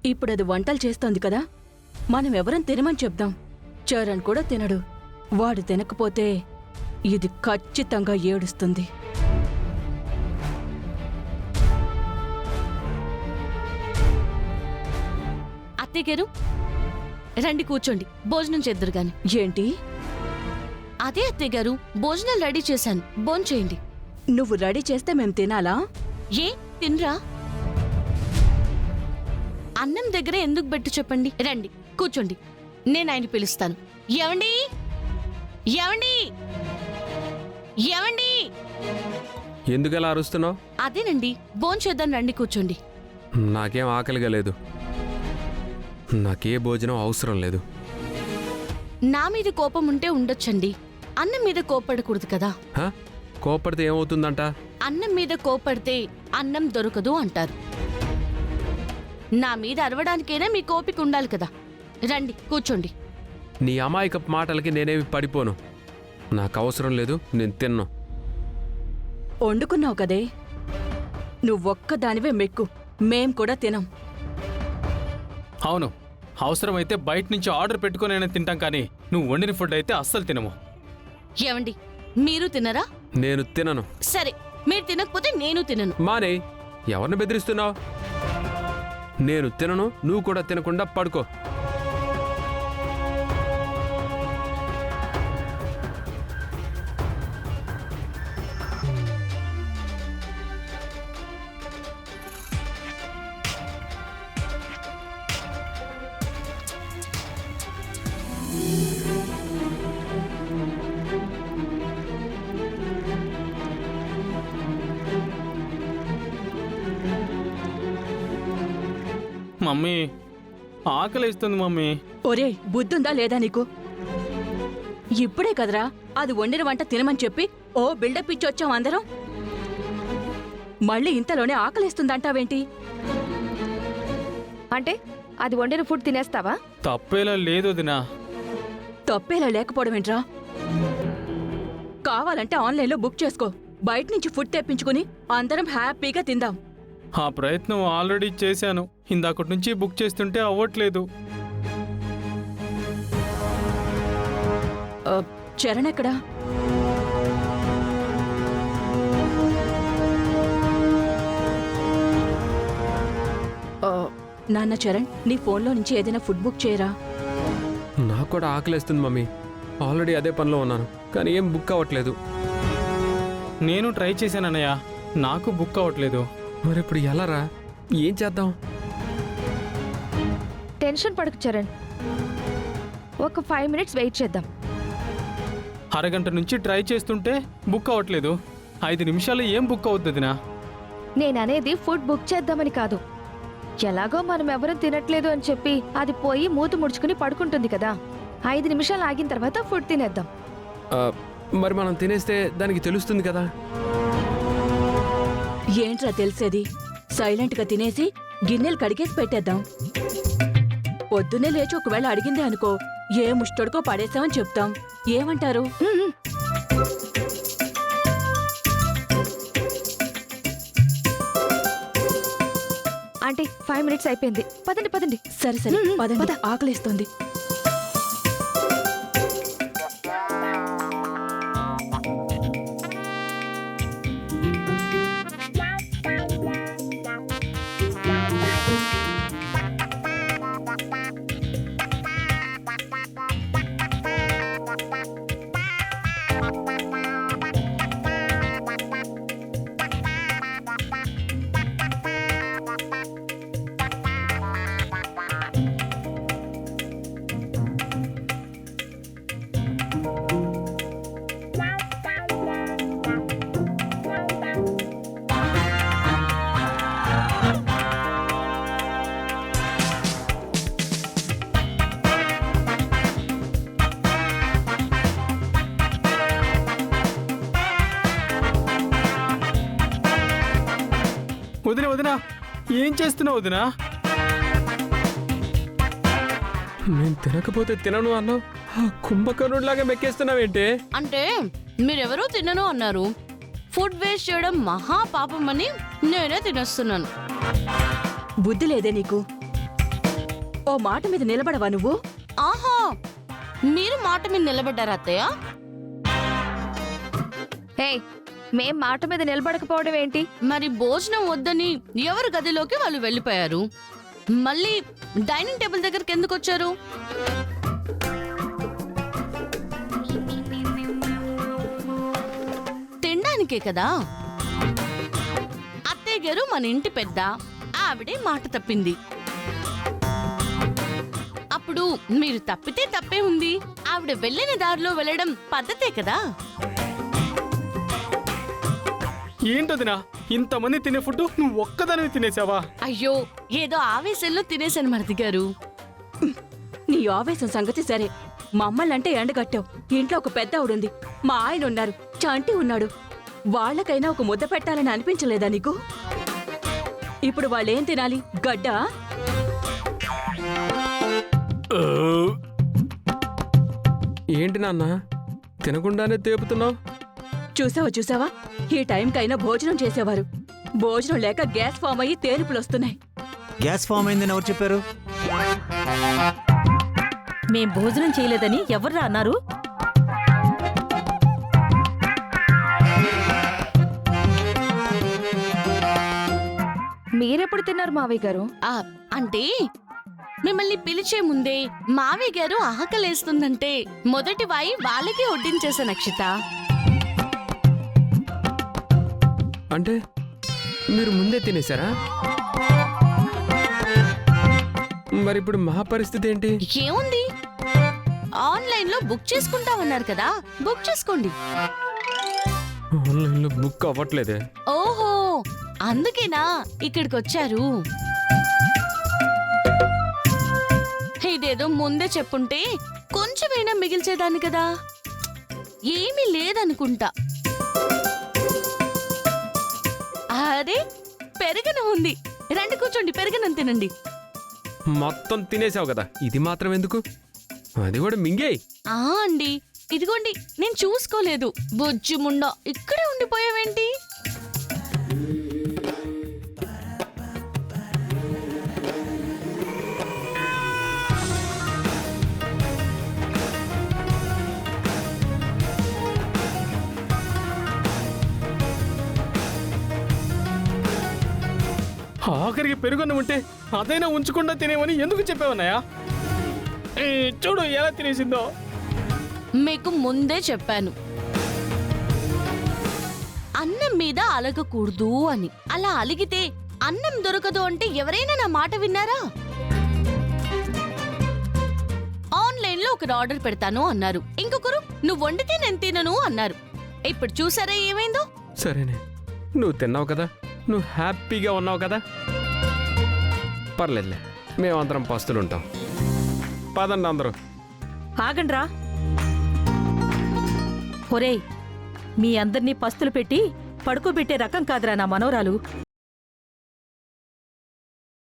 ఇప్పుడది వంటలు చేస్తోంది కదా, మనం ఎవరం తినమని చెప్దాం. చరణ్ కూడా తినడు. వాడు తినకపోతే ఇది ఖచ్చితంగా ఏడుస్తుంది. అత్తయ్య గారు రండి కూర్చోండి, భోజనం చేద్దరు గాని. ఏంటి? అదే అత్తయ్య గారు, భోజనాలు రెడీ చేశాను, భోంచేయండి. నువ్వు రెడీ చేస్తే మేం తినాలా? ఏ తినరా? అన్నం దగ్గర ఎందుకు పెట్టు చెప్పండి. రండి కూర్చోండి, నేను ఆయన పిలుస్తాను. ఏవండి ఏవండి ఏవండి? ఎందుకలా అరుస్తున్నావు? అదేనండి, భోంచేద్దాం, రండి కూర్చోండి. నాకేం ఆకలిగా లేదు. నాకే భోజనం అవసరం లేదు. నా మీద కోపం ఉంటే ఉండొచ్చండి, అన్నం మీద కోపడకూడదు కదా. కోపడితే ఏమవుతుందంట? అన్నం మీద కోపడితే అన్నం దొరకదు అంటారు. నా మీద అరవడానికైనా మీ కోపిక ఉండాలి కదా. రండి కూర్చోండి. నీ అమాయకపు మాటలకి నేనేమి పడిపోను. నాకు అవసరం లేదు, నేను తిన్ను. వండుకున్నావు కదే, నువ్వొక్కదానివే మెక్కు, మేం కూడా తినం. అవును, అవసరమైతే బయట నుంచి ఆర్డర్ పెట్టుకునైనా తింటాం, కానీ నువ్వు వండిన ఫుడ్ అయితే అస్సలు తినము. ఏవండి మీరు తినరా? నేను తినను. సరే, మీరు తినకపోతే నేను తినను. మానే, ఎవరిని బెదిరిస్తున్నావు? నేను తినను, నువ్వు కూడా తినకుండా పడుకో. మమ్మీ, ఆకలిస్తుంది మమ్మీ. ఒరే, బుద్ధుందా లేదా నీకు? ఇప్పుడే కదరా అది వండిన వంట తినమని చెప్పి ఓ బిల్డప్ ఇచ్చొచ్చాం అందరం. మళ్ళీ ఇంతలోనే ఆకలిస్తుందంటావేంటి? అంటే అది వండిన ఫుడ్ తినేస్తావా? తప్పేలా లేదు వదినా. తప్పేలా లేకపోవడమేంట్రా? కావాలంటే ఆన్లైన్లో బుక్ చేసుకో, బయట నుంచి ఫుడ్ తెప్పించుకుని అందరం హ్యాపీగా తిందాం. ఆ ప్రయత్నం ఆల్రెడీ చేశాను, ఇందాకటి నుంచి బుక్ చేస్తుంటే అవ్వట్లేదు. చరణ్ ఎక్కడా? నాన్న చరణ్, నీ ఫోన్లో నుంచి ఏదైనా ఫుడ్ బుక్ చేయరా. నాకు కూడా ఆకలేస్తుంది మమ్మీ. ఆల్రెడీ అదే పనిలో ఉన్నాను, కానీ ఏం బుక్ అవ్వట్లేదు. నేను ట్రై చేశానన్నయ్య, నాకు బుక్ అవ్వట్లేదు. మరి ఇప్పుడు ఎలారా? ఏం చేద్దాం? టెన్షన్ పడకు చరణ్, ఒక 5 minutes వెయిట్ చేద్దాం. అరగంట నుంచి ట్రై చేస్తుంటే బుక్ అవ్వట్లేదు. 5 నిమిషాలు ఏం బుక్ అవుతుందినా? నేననేది ఫుడ్ బుక్ చేద్దామని కాదు. ఎలాగో మనం ఎవరూ తినట్లేదు అని చెప్పి అది పోయి మూత ముడుచుకుని పడుకుంటుంది కదా. 5 నిమిషాలు ఆగిన తర్వాత ఫుడ్ తినేద్దాం. మరి మనం తినేస్తే దానికి తెలుస్తుంది కదా. ఏంట్రా తెలిసేది? సైలెంట్గా తినేసి గిన్నెలు కడిగేసి పెట్టేద్దాం. పొద్దున్నే లేచి ఒకవేళ అడిగిందే అనుకో, ఏ ముష్టడుకో పడేసామని చెప్తాం. ఏమంటారు? ఆంటీ, 5 minutes అయిపోయింది, పదండి పదండి. సరే సరే పదండి, ఆకలిస్తోంది. వదినా వదినా, ఏం చేస్తున్నావు వదినా? నేను తినకపోతే తినను అన్నావు, కుంభకర్ణుడిలాగా మెక్కేస్తున్నావేంటే? అంటే మీరెవరూ తినను అన్నారు. ఫుడ్ వేస్ట్ చేయడం మహా పాపం అని నేనే తినేస్తున్నాను. బుద్ధి లేదే నీకు? ఓ మాట మీద నిలబడవా నువ్వు? ఆహా, మీరు మాట మీద నిలబడ్డారా అత్తయ్య? హే, మేం మాట మీద నిలబడకపోవడం ఏంటి? మరి భోజనం వద్దని ఎవరి గదిలోకి వాళ్ళు వెళ్ళిపోయారు. మళ్ళీ డైనింగ్ టేబుల్ దగ్గరికి ఎందుకు వచ్చారు? తినడానికే కదా. అత్తయ్య గారు మన ఇంటి పెద్ద, ఆవిడే మాట తప్పింది. అప్పుడు మీరు తప్పితే తప్పే ఉంది. ఆవిడ వెళ్ళిన దారిలో వెళ్ళడం పద్ధతే కదా. ఏంటదినా ఇంతమంది తినే ఫుడ్ నువ్వు ఒక్కదానివి తినేసావా? అయ్యో, ఏదో ఆవేశంలో తినేశాను మరిది గారు. నీ ఆవేశం సంగతి సరే, మమ్మల్నంటే ఎండగట్టావు. ఇంట్లో ఒక పెద్ద ఆవిడుంది, మా ఆయన ఉన్నారు, చంటి ఉన్నాడు. వాళ్ళకైనా ఒక ముద్ద పెట్టాలని అనిపించలేదా నీకు? ఇప్పుడు వాళ్ళేం తినాలి? గడ్డా? ఏంటి నాన్న తినకుండానే తేపుతున్నావు? చూసావా, ఈ టైంకైనా భోజనం చేసేవారు. భోజనం లేక గ్యాస్ ఫామ్ అయ్యి తేనుపులొస్తున్నాయి. గ్యాస్ ఫామ్ అయిందని ఎవరు చెప్పారు? మేం భోజనం చేయలేదని ఎవర్రా అన్నారు? మీరెప్పుడు తిన్నారు మావయ్య గారు? అంటే మిమ్మల్ని పిలిచే ముందే మావయ్య గారు ఆకలేస్తుందంటే మొదటి వాయి వాళ్ళకి వడ్డించేశాను అక్షిత. అంటే మీరు ముందే తినేశారా? మరి ఇప్పుడు మా పరిస్థితి ఏంటి? ఏముంది, ఆన్లైన్ లో బుక్ చేసుకుంటామన్నారు కదా, బుక్ చేసుకోండి. ఆన్లైన్లో బుక్ అవ్వట్లేదే. ఓహో, అందుకేనా ఇక్కడికి వచ్చారు? ఇదేదో ముందే చెప్పుంటే కొంచెమైనా మిగిల్చేదాన్ని కదా. ఏమీ లేదనుకుంటా. అరే, పెరగను ఉంది. రండి కూర్చోండి, పెరగనం తినండి. మొత్తం తినేసావు కదా, ఇది మాత్రం ఎందుకు? అది కూడా మింగే. అండి, ఇదిగోండి, నేను చూసుకోలేదు. బొజ్జు ముండా, ఇక్కడే ఉండిపోయావేంటి? ఆఖరికి పెరుగున్న ఉంటే అదైనా ఉంచకుండా తినేవని ఎందుకు చెప్పావన్నాయా? చూడు ఎలా తినేసిందో. మీకు ముందే చెప్పాను, అన్నం మీద అలగకూడదు అని. అలా అలిగితే అన్నం దొరకదు అంటే ఎవరైనా నా మాట విన్నారా? ఆన్లైన్ లో ఒకరు ఆర్డర్ పెడతాను అన్నారు, ఇంకొకరు నువ్వు వండితే నేను తినను అన్నారు. ఇప్పుడు చూసారా ఏమైందో? సరేనే, నువ్వు తిన్నావు కదా, నువ్వు హ్యాపీగా ఉన్నావు కదా, పర్లేదులే, మేమందరం పస్తులుంటాం. పదండి అందరూ. ఆగండ్రా. ఒరేయ్, మీ అందర్నీ పస్తులు పెట్టి పడుకోబెట్టే రకం కాదురా నా మనవరాలు.